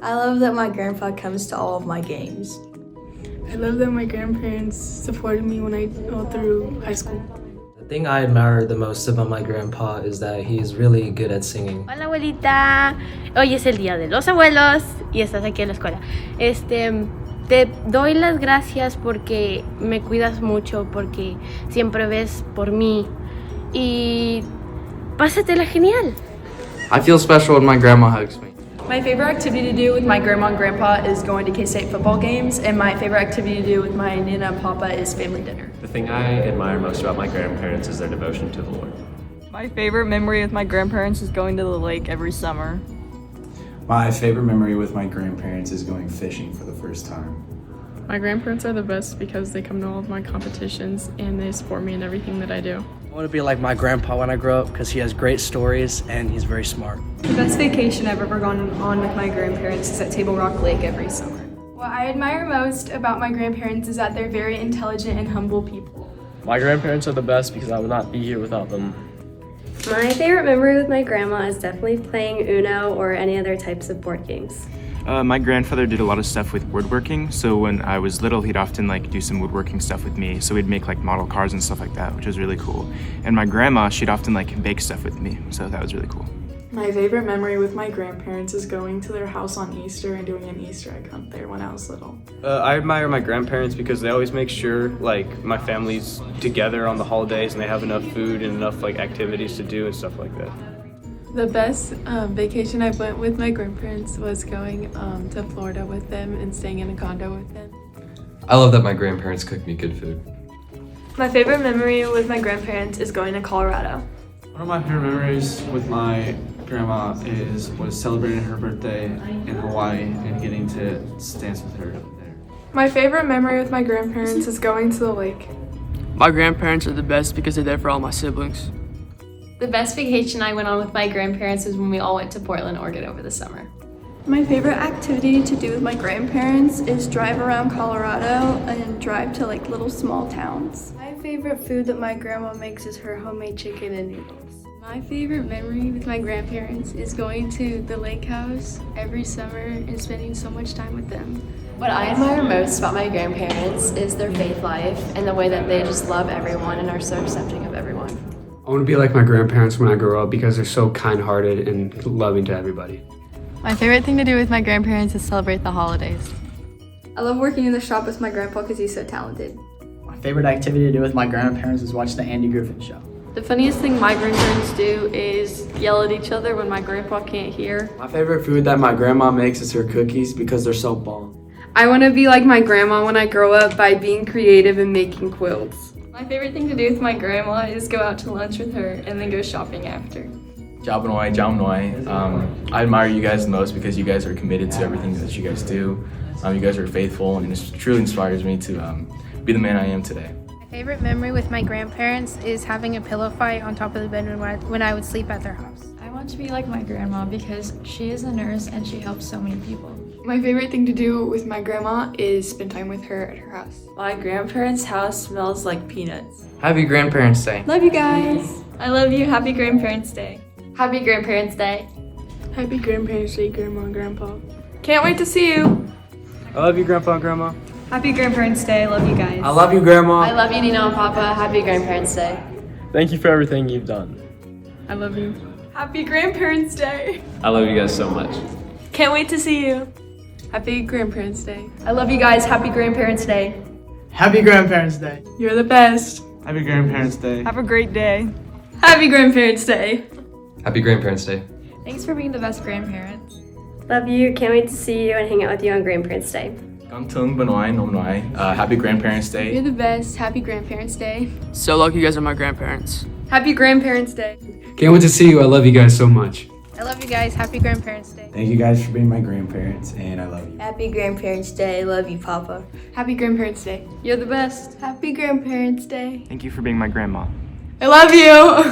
I love that my grandpa comes to all of my games. I love that my grandparents supported me when I all through high school. The thing I admire the most about my grandpa is that he's really good at singing. Hola abuelita, hoy es el día de los abuelos y estás aquí en la escuela. Te doy las gracias porque me cuidas mucho, porque siempre ves por mí y pásatela genial. I feel special when my grandma hugs me. My favorite activity to do with my grandma and grandpa is going to K-State football games, and my favorite activity to do with my Nina and Papa is family dinner. The thing I admire most about my grandparents is their devotion to the Lord. My favorite memory with my grandparents is going to the lake every summer. My favorite memory with my grandparents is going fishing for the first time. My grandparents are the best because they come to all of my competitions and they support me in everything that I do. I want to be like my grandpa when I grow up because he has great stories and he's very smart. The best vacation I've ever gone on with my grandparents is at Table Rock Lake every summer. What I admire most about my grandparents is that they're very intelligent and humble people. My grandparents are the best because I would not be here without them. My favorite memory with my grandma is definitely playing Uno or any other types of board games. My grandfather did a lot of stuff with woodworking, so when I was little, he'd often do some woodworking stuff with me. So we'd make model cars and stuff like that, which was really cool. And my grandma, she'd often bake stuff with me, so that was really cool. My favorite memory with my grandparents is going to their house on Easter and doing an Easter egg hunt there when I was little. I admire my grandparents because they always make sure my family's together on the holidays and they have enough food and enough activities to do and stuff like that. The best vacation I went with my grandparents was going to Florida with them and staying in a condo with them. I love that my grandparents cook me good food. My favorite memory with my grandparents is going to Colorado. One of my favorite memories with my grandma was celebrating her birthday in Hawaii and getting to dance with her there. My favorite memory with my grandparents is going to the lake. My grandparents are the best because they're there for all my siblings. The best vacation I went on with my grandparents was when we all went to Portland, Oregon over the summer. My favorite activity to do with my grandparents is drive around Colorado and drive to little small towns. My favorite food that my grandma makes is her homemade chicken and noodles. My favorite memory with my grandparents is going to the lake house every summer and spending so much time with them. What I admire most about my grandparents is their faith life and the way that they just love everyone and are so accepting of everyone. I want to be like my grandparents when I grow up because they're so kind-hearted and loving to everybody. My favorite thing to do with my grandparents is celebrate the holidays. I love working in the shop with my grandpa because he's so talented. My favorite activity to do with my grandparents is watch the Andy Griffin Show. The funniest thing my grandparents do is yell at each other when my grandpa can't hear. My favorite food that my grandma makes is her cookies because they're so bomb. I want to be like my grandma when I grow up by being creative and making quilts. My favorite thing to do with my grandma is go out to lunch with her and then go shopping after. Jabanoy, Jamnoy. I admire you guys the most because you guys are committed to everything that you guys do. You guys are faithful and it truly inspires me to be the man I am today. My favorite memory with my grandparents is having a pillow fight on top of the bed when I would sleep at their house. I want to be like my grandma because she is a nurse and she helps so many people. My favorite thing to do with my grandma is spend time with her at her house. My grandparents' house smells like peanuts. Happy Grandparents' Day. Love you guys. I love you. Happy Grandparents' Day. Happy Grandparents' Day. Happy Grandparents' Day, Grandma and Grandpa. Can't wait to see you. I love you, Grandpa and Grandma. Happy Grandparents' Day. I love you guys. I love you, Grandma. I love you, Nina and Papa. Happy Grandparents' Day. Thank you for everything you've done. I love you. Happy Grandparents' Day. I love you guys so much. Can't wait to see you. Happy Grandparents' Day. I love you guys. Happy Grandparents' Day. Happy Grandparents' Day. You're the best. Happy Grandparents' Day. Have a great day. Happy Grandparents' Day. Happy Grandparents' Day. Thanks for being the best grandparents. Love you. Can't wait to see you and hang out with you on Grandparents' Day. Gamtung Banoy Nomnoy. Happy Grandparents' Day. You're the best. Happy Grandparents' Day. So lucky you guys are my grandparents. Happy Grandparents' Day. Can't wait to see you. I love you guys so much. I love you guys. Happy Grandparents' Day. Thank you guys for being my grandparents, and I love you. Happy Grandparents' Day. Love you, Papa. Happy Grandparents' Day. You're the best. Happy Grandparents' Day. Thank you for being my grandma. I love you.